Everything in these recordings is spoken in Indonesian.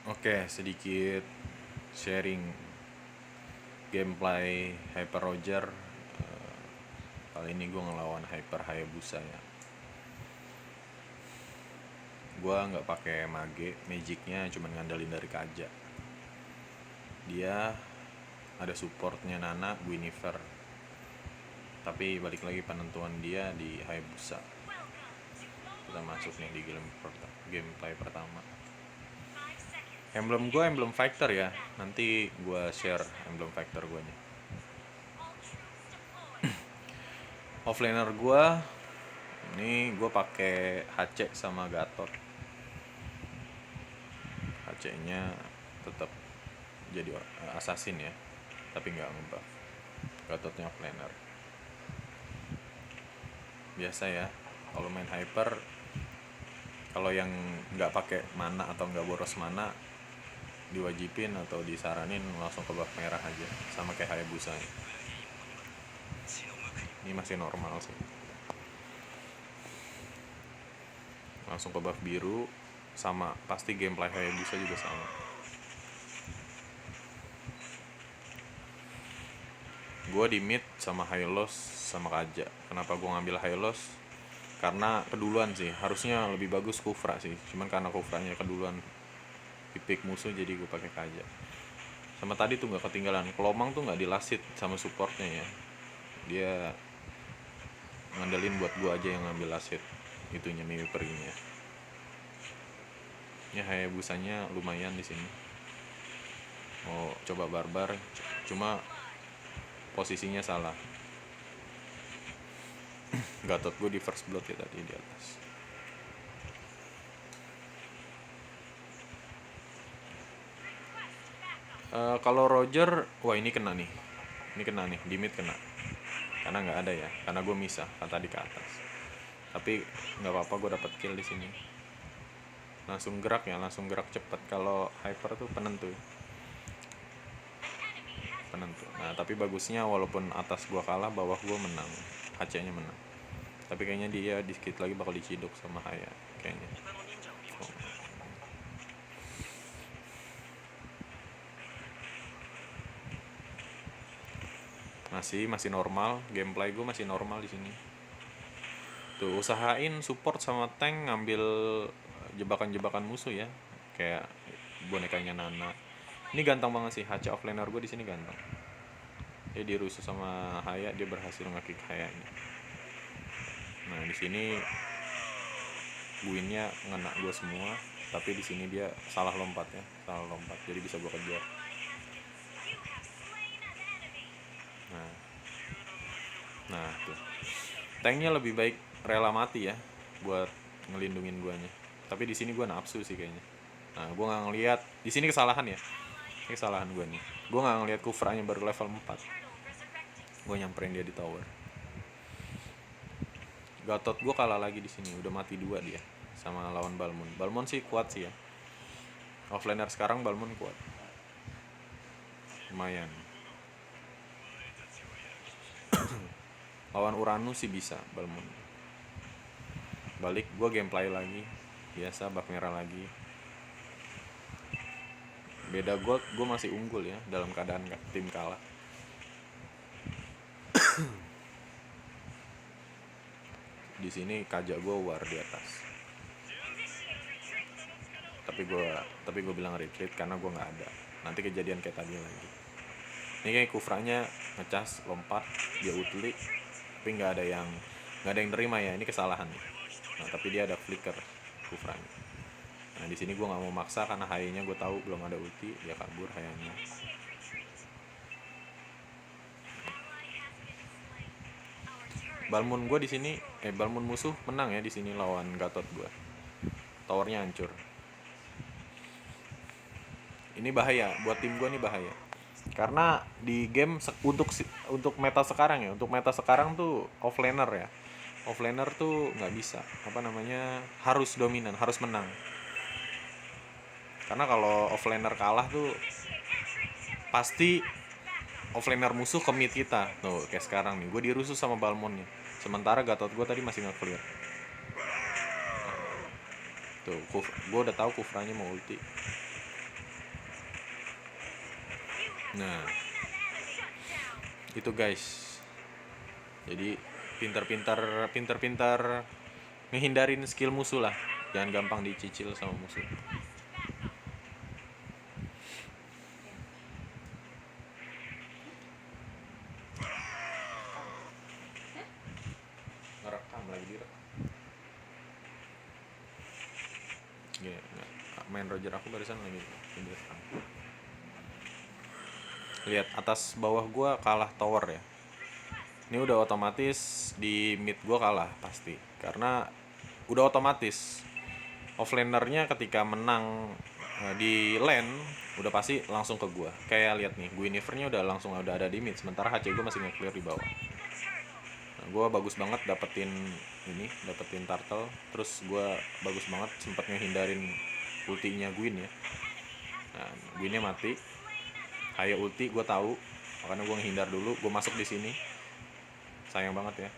Oke, sedikit sharing gameplay Hyper Roger. Kali ini gue ngelawan Hyper Hayabusa ya. Gue nggak pakai mage, magicnya cuma ngandelin dari Kaja. Dia ada supportnya Nana, Guinevere. Tapi balik lagi penentuan dia di Hayabusa. Kita masuk nih di gameplay pertama. Emblem gue emblem fighter ya. Nanti gue share emblem fighter gue nya. Offlaner gue ini gue pakai HC sama Gatot. HC-nya tetap jadi assassin ya, tapi nggak ngebuff. Gatotnya offlaner. Biasa ya, kalau main hyper, kalau yang nggak pakai mana atau nggak boros mana, diwajibin atau disaranin langsung ke buff merah aja, sama kayak Hayabusa. Ini masih normal sih. Langsung ke buff biru, sama pasti gameplay Hayabusa juga sama. Gue di mid sama Hylos sama Kaja. Kenapa gue ngambil Hylos? Karena keduluan sih. Harusnya lebih bagus Kufra sih. Cuman karena Kufranya keduluan di pick musuh, jadi gue pakai Kaja. Sama tadi tuh nggak ketinggalan. Kelomang tuh nggak dilasit sama supportnya ya. Dia ngandelin buat gue aja yang ngambil lasit. Itunya Mimi perginya. Ya Hayabusanya lumayan di sini. Mau coba barbar, cuma posisinya salah. Gatot gue di first blood ya tadi di atas. Kalau Roger, wah ini kena nih. Ini kena nih, di mid kena. Karena nggak ada ya, karena gue misah kan tadi ke atas. Tapi nggak apa-apa, gue dapat kill di sini. Langsung gerak ya, langsung gerak cepet. Kalau hyper tuh penentu. Nah tapi bagusnya walaupun atas gue kalah, bawah gue menang. HC-nya menang. Tapi kayaknya dia dikit lagi bakal diciduk sama Haya kayaknya. Masih normal, gameplay gue masih normal di sini. Tuh usahain support sama tank ngambil jebakan-jebakan musuh ya, kayak bonekanya Nana. Ini ganteng banget sih, HC offlaner gue di sini ganteng. Dia dirusuh sama Haya, dia berhasil nge-kick Hayanya. Nah di sini buinnya ngena gue semua, tapi di sini dia salah lompat ya, jadi bisa gue kejar. Nah tuh, tanknya lebih baik rela mati ya buat ngelindungin guanya. Tapi di sini gue nafsu sih kayaknya. Nah gue nggak ngelihat di sini kesalahan ya. Ini kesalahan gue nih. Gue nggak ngelihat Kufranya baru level 4. Gue nyamperin dia di tower. Gatot gue kalah lagi di sini. Udah mati 2 dia sama lawan Balmond. Balmond sih kuat sih ya. Offlaner sekarang Balmond kuat. Lumayan. Lawan Uranus sih bisa Balmond. Balik gue gameplay lagi. Biasa bak merah lagi. Beda gold gue masih unggul ya dalam keadaan tim kalah. Di sini Kaja gue war di atas. Tapi gue bilang retreat karena gue nggak ada. Nanti kejadian kayak tadi lagi. Ini kayak Kufranya ngecas lompat dia ulti, tapi nggak ada yang terima ya. Ini kesalahan nih. Nah tapi dia ada flicker Kufranya. Nah di sini gue nggak mau maksa karena Hayanya gue tahu belum ada ulti, dia kabur Hayanya. Balmond gue di sini, Balmond musuh menang ya di sini lawan Gatot gue. Towernya hancur. Ini bahaya buat tim gue nih, bahaya. Karena di game untuk meta sekarang ya, untuk meta sekarang tuh offlaner ya. Offlaner tuh nggak bisa, harus dominan, harus menang. Karena kalau offlaner kalah tuh pasti offlaner musuh ke mid kita. Tuh kayak sekarang nih, gue dirusuh sama Balmond nih. Sementara Gatot gue tadi masih nge-clear. Tuh, gue udah tahu Kufranya mau ulti. Nah, itu guys. Jadi pintar-pintar ngehindarin skill musuh lah. Jangan gampang dicicil sama musuh. Ngerekam lagi direkam. Main Roger aku barusan lagi direkam. Lihat atas bawah gua kalah tower ya. Ini udah otomatis di mid gua kalah pasti. Karena udah otomatis offlanernya ketika menang di lane udah pasti langsung ke gua. Kayak lihat nih, Guinevere-nya udah ada di mid, sementara HC gua masih nge-clear di bawah. Nah, gua bagus banget dapetin turtle, terus gua bagus banget sempat ngehindarin ultinya Gwyn ya. Nah, Gwynnya mati. Haya ulti gua tahu, makanya gua ngehindar dulu, gua masuk di sini. Sayang banget ya,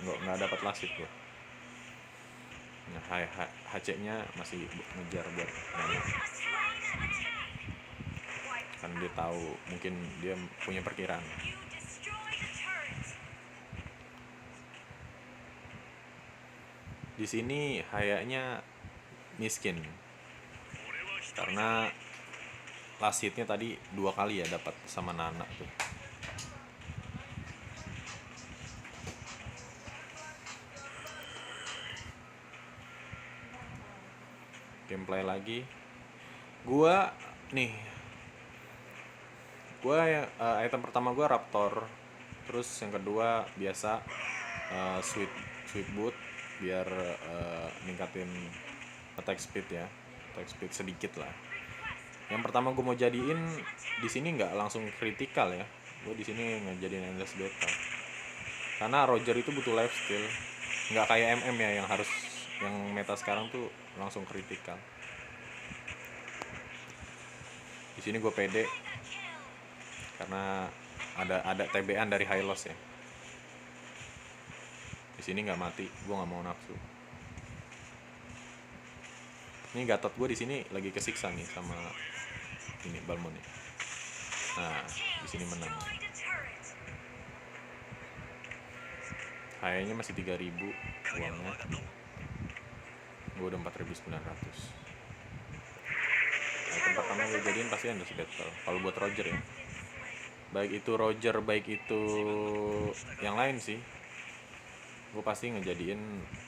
nggak dapat lasit gua. Nah, HC-nya masih ngejar buat nanya. Kan dia tahu, mungkin dia punya perkiraan. Di sini Hayanya miskin karena last hitnya tadi 2 kali ya dapat sama Nana tuh. Gameplay lagi. Gua item pertama gua Raptor. Terus yang kedua biasa sweep boot biar ningkatin attack speed ya. Attack speed sedikit lah. Yang pertama gue mau jadiin di sini nggak langsung kritikal ya. Gue di sini ngejadiin endless battle. Karena Roger itu butuh lifesteal. Nggak kayak MM ya yang meta sekarang tuh langsung kritikal. Di sini gue pede karena ada TB-an dari Hylos ya. Di sini nggak mati, gue nggak mau nafsu. Ini Gatot gue di sini lagi kesiksa nih sama ini Balmond nih. Nah, di sini menang. Kayaknya masih 3.000 uangnya. Gue udah 4.900. Item pertama gue jadiin pasti endless battle. Kalau buat Roger ya. Baik itu Roger, baik itu yang lain sih. Gue pasti ngejadiin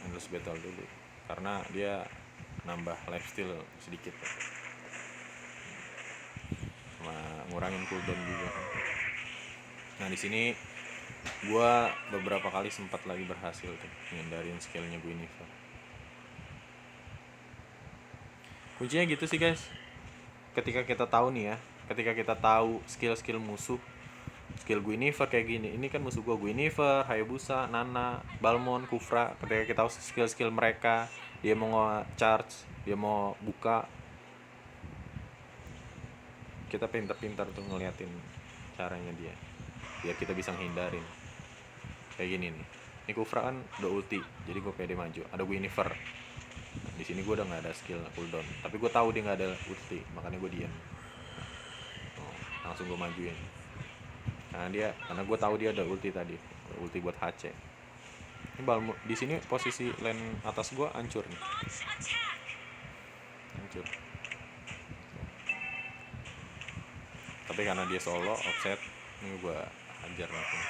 endless battle dulu. Karena dia nambah lifesteal sedikit ya. Sama ngurangin cooldown juga. Nah di sini gue beberapa kali sempat lagi berhasil tuh ngindarin skillnya Guinevere. Kuncinya gitu sih guys. Ketika kita tahu nih ya, ketika kita tahu skill musuh, skill Guinevere kayak gini, ini kan musuh gue Guinevere, Hayabusa, Nana, Balmond, Kufra. Ketika kita tahu skill mereka, dia mau nge-charge, dia mau buka, kita pintar-pintar tuh ngeliatin caranya dia biar kita bisa menghindarin. Kayak gini nih, ini Kufra kan udah ulti, jadi gue pede maju. Ada Guinevere, nah, di sini gue udah nggak ada skill cooldown, tapi gue tahu dia nggak ada ulti, makanya gue diam. Langsung gue majuin. Karena gue tahu dia ada ulti tadi, ulti buat HC. Ini di sini posisi lane atas gue hancur nih, hancur. Tapi karena dia solo offset, ini gue hajar langsung.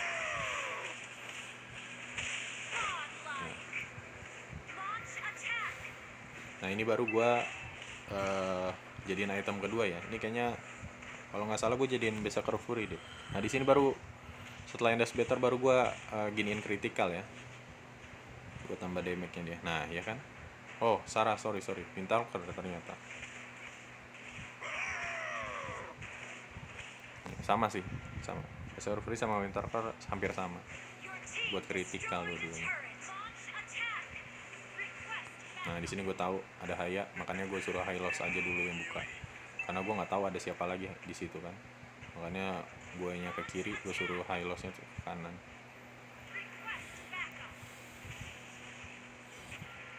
Nah ini baru gue jadiin item kedua ya. Ini kayaknya kalau nggak salah gue jadiin Berserker Fury deh. Nah di sini baru setelah Endless Better baru gue giniin critical ya. Gue tambah damage-nya dia. Nah ya kan. Oh Sarah sorry pintar ternyata. Sama sih, sama. Berserker Fury sama Winterker hampir sama. Buat critical dulu-dulunya. Nah di sini gue tahu ada Haya, makanya gue suruh Hylos aja dulu yang buka. Karena gue nggak tahu ada siapa lagi di situ kan. Makanya gue nya ke kiri, gue suruh Hylosnya ke kanan.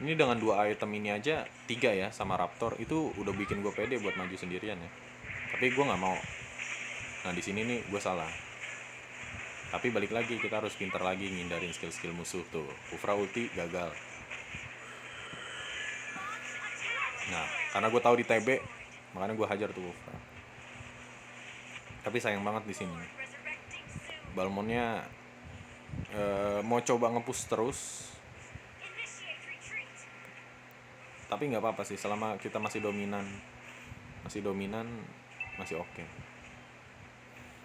Ini dengan 2 item ini aja 3 ya sama Raptor itu udah bikin gue pede buat maju sendirian ya. Tapi gue nggak mau. Nah di sini nih gue salah. Tapi balik lagi, kita harus pintar lagi ngindarin skill-skill musuh tuh. Kufra ulti gagal. Nah karena gue tahu di TB, makanya gue hajar tuh Kufra. Tapi sayang banget di sini. Balmonnya mau coba nge-push terus. Tapi nggak apa-apa sih, selama kita masih dominan, masih oke.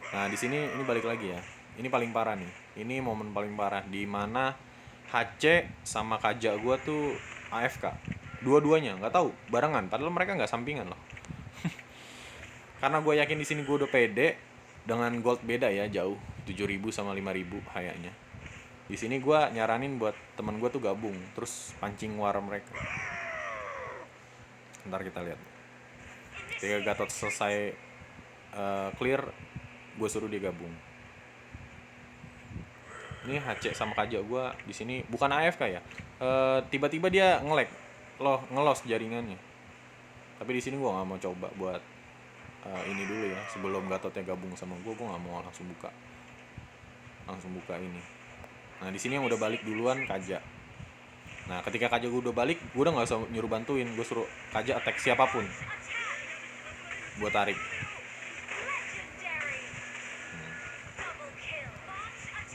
Nah di sini ini balik lagi ya. Ini paling parah nih. Ini momen paling parah di mana HC sama Kaja gue tuh AFK. Dua-duanya nggak tahu barengan. Padahal mereka nggak sampingan loh. Karena gue yakin di sini gue udah pede dengan gold beda ya jauh 7.000 sama 5.000 kayaknya. Di sini gue nyaranin buat temen gue tuh gabung terus pancing war mereka. Ntar kita lihat. Ketika Gatot selesai clear, gue suruh dia gabung. Ini HC sama Kaja gue di sini bukan AFK ya. Tiba-tiba dia ngelos jaringannya. Tapi di sini gue nggak mau coba buat ini dulu ya, sebelum Gatotnya gabung sama gue nggak mau langsung buka ini. Nah di sini yang udah balik duluan Kaja. Nah ketika Kaja gue udah balik, gue udah nggak usah nyuruh bantuin, gue suruh Kaja attack siapapun, gue tarik.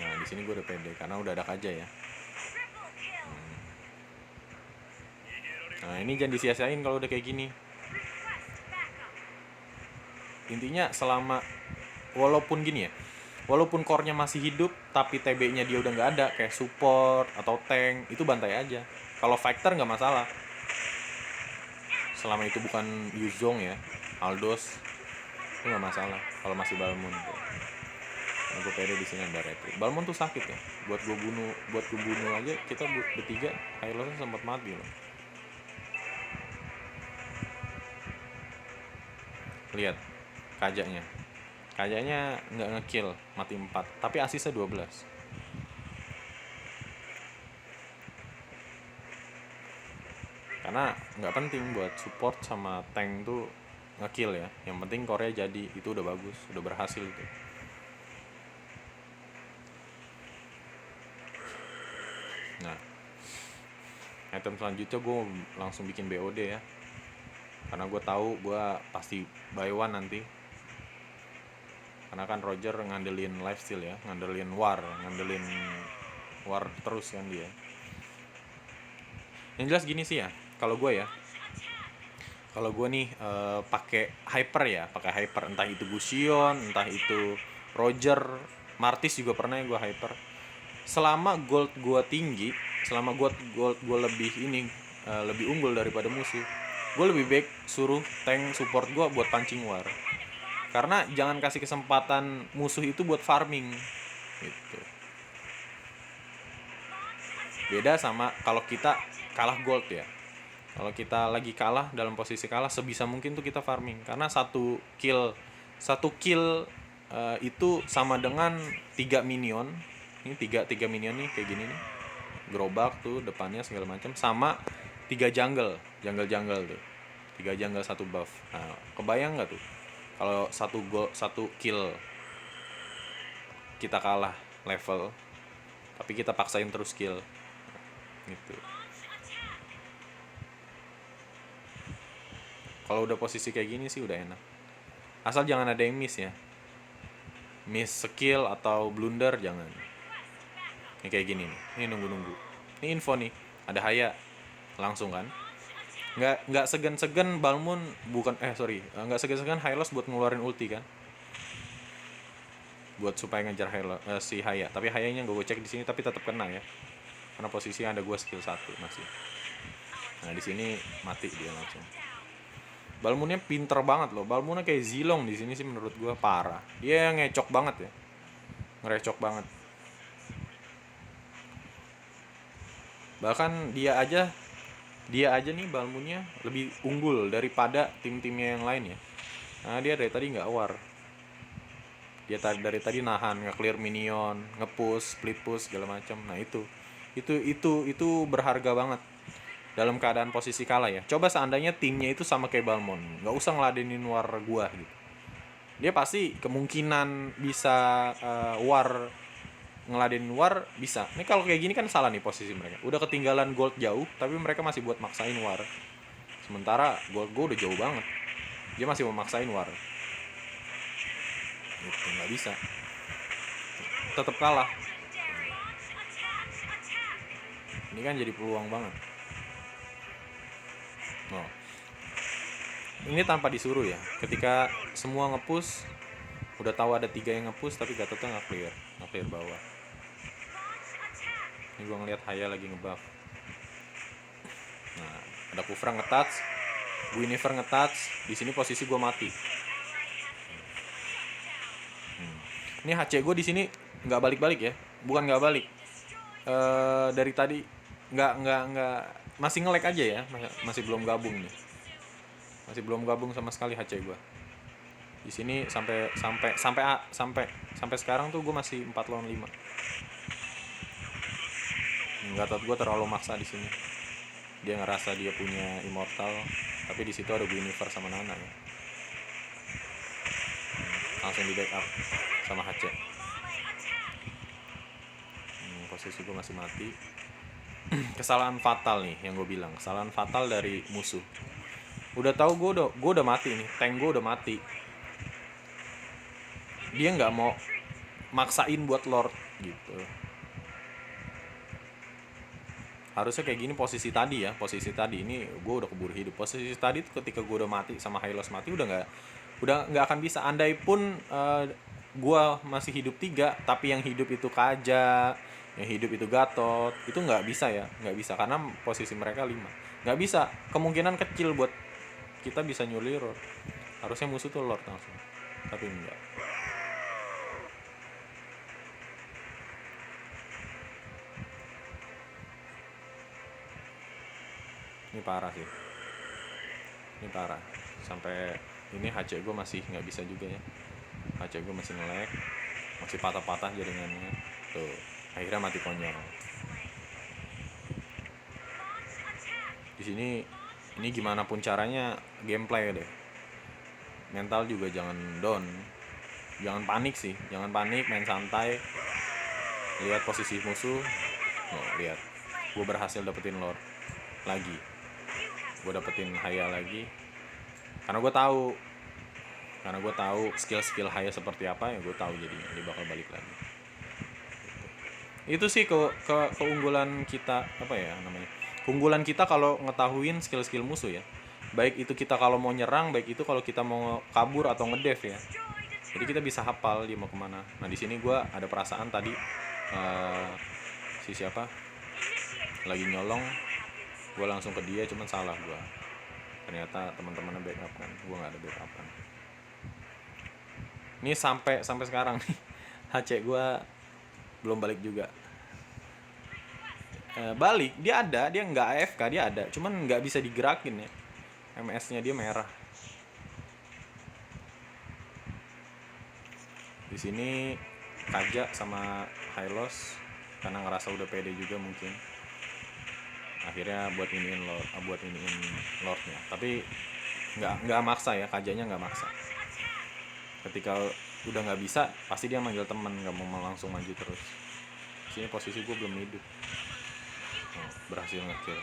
Nah di sini gue udah pede karena udah ada Kaja ya. Nah ini jangan disia-siain kalau udah kayak gini. Intinya walaupun gini ya, walaupun core-nya masih hidup tapi TB-nya dia udah nggak ada, kayak support atau tank, itu bantai aja. Kalau fighter nggak masalah, selama itu bukan Yuzong ya, Aldos, itu nggak masalah. Kalau masih Balmond tuh, nah, gue pede di sini ada retrik. Balmond tuh sakit ya, buat gue bunuh aja kita bertiga, Hylosnya sempat mati loh. Lihat Kajanya nggak ngekill, mati 4, tapi asisnya 12. Karena nggak penting buat support sama tank tuh ngekill ya, yang penting core-nya jadi, itu udah bagus, udah berhasil itu. Nah item selanjutnya gue langsung bikin BOD ya, karena gue tahu gue pasti buy one nanti. Karena kan Roger ngandelin lifesteal ya, ngandelin war terus kan dia. Yang jelas gini sih ya, kalau gue nih pakai hyper, entah itu Gusion, entah itu Roger, Martis juga pernah ya gue hyper. Selama gold gue tinggi, selama gold gue lebih unggul daripada musuh, gue lebih baik suruh tank support gue buat pancing war. Karena jangan kasih kesempatan musuh itu buat farming gitu. Beda sama kalau kita kalah gold ya. Kalau kita lagi kalah, dalam posisi kalah, sebisa mungkin tuh kita farming. Karena satu kill itu sama dengan 3 minion. Ini 3 minion nih kayak gini nih. Gerobak tuh depannya segala macam, sama 3 jungle tuh. 3 jungle 1 buff. Nah, kebayang enggak tuh? Kalau satu kill kita kalah level, tapi kita paksain terus kill gitu. Kalau udah posisi kayak gini sih udah enak. Asal jangan ada yang miss ya. Miss skill atau blunder jangan. Ini kayak gini nih. Ini nunggu. Ini info nih. Ada Haya. Langsung kan. Nggak segan-segan Balmond nggak segan-segan Hylos buat ngeluarin ulti kan. Buat supaya ngejar si Haya. Tapi Hayanya gue cek di sini tapi tetap kena ya. Karena posisinya ada gue skill 1 masih. Nah, di sini mati dia langsung. Balmondnya pinter banget loh. Balmondnya kayak Zilong di sini sih menurut gue parah. Dia ngecok banget ya. Ngerecok banget. Bahkan dia aja nih Balmondnya lebih unggul daripada tim-timnya yang lain ya. Nah, dia dari tadi nggak war. Dia dari tadi nahan, nge-clear minion, nge-push, split push segala macam. Nah, itu berharga banget dalam keadaan posisi kalah ya. Coba seandainya timnya itu sama kayak Balmond, nggak usah ngeladenin war gua gitu. dia pasti kemungkinan bisa war, ngeladenin war bisa. Ini kalau kayak gini kan salah nih posisi mereka. Udah ketinggalan gold jauh, tapi mereka masih buat maksain war. Sementara gold gue udah jauh banget, dia masih mau maksain war. Gitu, nggak bisa. Tetap kalah. Ini kan jadi peluang banget. Oh. Ini tanpa disuruh ya. Ketika semua nge-push, udah tahu ada 3 yang nge-push tapi Gatotnya nggak clear bawah. Ini gue ngeliat Haya lagi nge-buff. Nah, ada Kufra nge-touch, Guinevere nge-touch. Di sini posisi gue mati. Ini HC gue di sini nggak balik-balik ya, bukan nggak balik. Dari tadi nggak masih nge-lag aja ya, masih belum gabung nih. Masih belum gabung sama sekali HC gue. Di sini sampai sekarang tuh gue masih 4 lawan 5. Gatot gue terlalu maksa di sini. Dia ngerasa dia punya immortal, tapi di situ ada Guinevere sama Nana ya. Langsung di backup sama HC. Posisi gue masih mati. Kesalahan fatal nih yang gue bilang, kesalahan fatal dari musuh. Udah tahu gue udah mati nih, tank gue udah mati. Dia nggak mau maksain buat Lord gitu. Harusnya kayak gini posisi tadi ini gue udah keburu hidup. Posisi tadi tuh ketika gue udah mati sama Hylos mati udah nggak akan bisa. Andai pun gue masih hidup 3, tapi yang hidup itu Kaja, yang hidup itu Gatot, itu nggak bisa karena posisi mereka 5. Nggak bisa, kemungkinan kecil buat kita bisa nyuri Lord. Harusnya musuh tuh Lord langsung, tapi enggak. Ini parah sih, ini parah. Sampai ini HC gue masih nggak bisa juga ya. HC gue masih nge-lag, masih patah-patah jaringannya tuh, akhirnya mati konyol. Di sini ini gimana pun caranya gameplay deh, mental juga jangan down, jangan panik, main santai, lihat posisi musuh. Lihat gue berhasil dapetin Lord lagi, gue dapetin Haya lagi, karena gue tahu skill Haya seperti apa ya. Gue tahu jadinya dia bakal balik lagi. Itu sih keunggulan kita, apa ya namanya, keunggulan kita kalau ngetahuin skill musuh ya. Baik itu kita kalau mau nyerang, baik itu kalau kita mau kabur atau ngedev ya. Jadi kita bisa hafal dia mau kemana. Nah di sini gue ada perasaan tadi si siapa lagi nyolong, gue langsung ke dia, cuman salah gue. Ternyata teman-temannya backup kan, gue nggak ada backup kan. Ini sampai sekarang nih HC gue belum balik juga. Balik dia nggak AFK, dia ada, cuman nggak bisa digerakin ya. MS-nya dia merah. Di sini Kaja sama Hylos karena ngerasa udah pede juga mungkin, akhirnya buat iniin Lordnya. Tapi nggak maksa ya, Kajanya nggak maksa. Ketika udah nggak bisa, pasti dia manggil teman, nggak mau langsung maju terus. Sini posisi gue belum hidup. Berhasil nge-kill.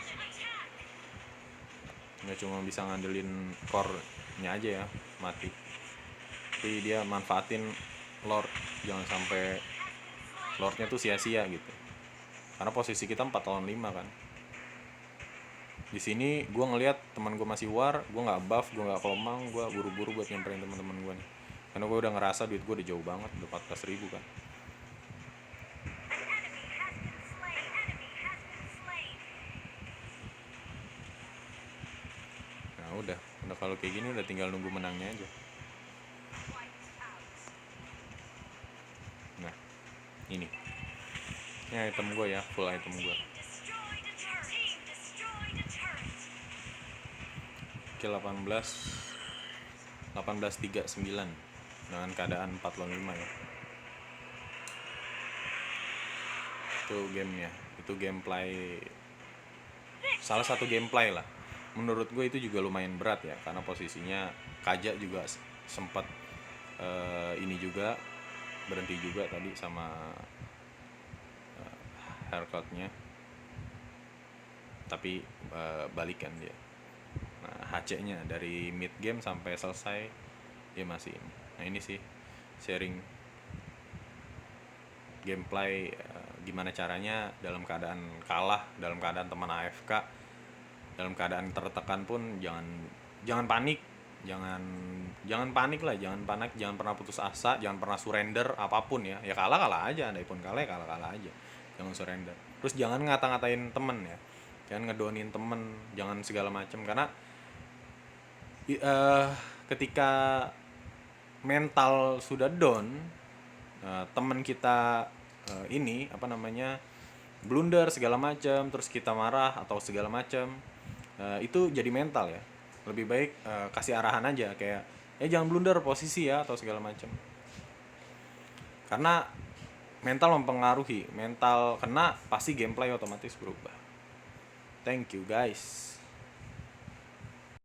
Nggak cuma bisa ngandelin core-nya aja ya, mati. Tapi dia manfaatin Lord, jangan sampai Lordnya tuh sia-sia gitu. Karena posisi kita 4 lawan 5 kan. Di sini gue ngelihat teman gue masih war, gue nggak buff, gue nggak kelomang, gue buru-buru buat nyamperin teman-teman gue nih. Karena gue udah ngerasa duit gue udah jauh banget, udah 14.000 kan. Nah udah kalau kayak gini udah tinggal nunggu menangnya aja. Nah ini item gue ya, full item gue. Oke, 18-39 dengan keadaan 4 lawan 5 ya. Itu gamenya, itu gameplay, salah satu gameplay lah. Menurut gue itu juga lumayan berat ya, karena posisinya Kaja juga sempat ini juga berhenti juga tadi sama haircutnya, tapi balikan dia. Nah, HC-nya dari mid game sampai selesai dia masih ini. Nah, ini sih sharing gameplay, gimana caranya dalam keadaan kalah, dalam keadaan teman AFK, dalam keadaan tertekan pun jangan panik, jangan panik lah, jangan pernah putus asa, jangan pernah surrender apapun ya. Ya kalah aja, andai pun kalah ya kalah aja. Jangan surrender. Terus jangan ngata-ngatain temen ya. Jangan ngedonin temen, jangan segala macam, karena ketika mental sudah down, temen kita ini apa namanya blunder segala macam, terus kita marah atau segala macam, itu jadi mental ya. Lebih baik kasih arahan aja, kayak jangan blunder posisi ya atau segala macam, karena mental mempengaruhi. Mental kena pasti gameplay otomatis berubah. Thank you guys.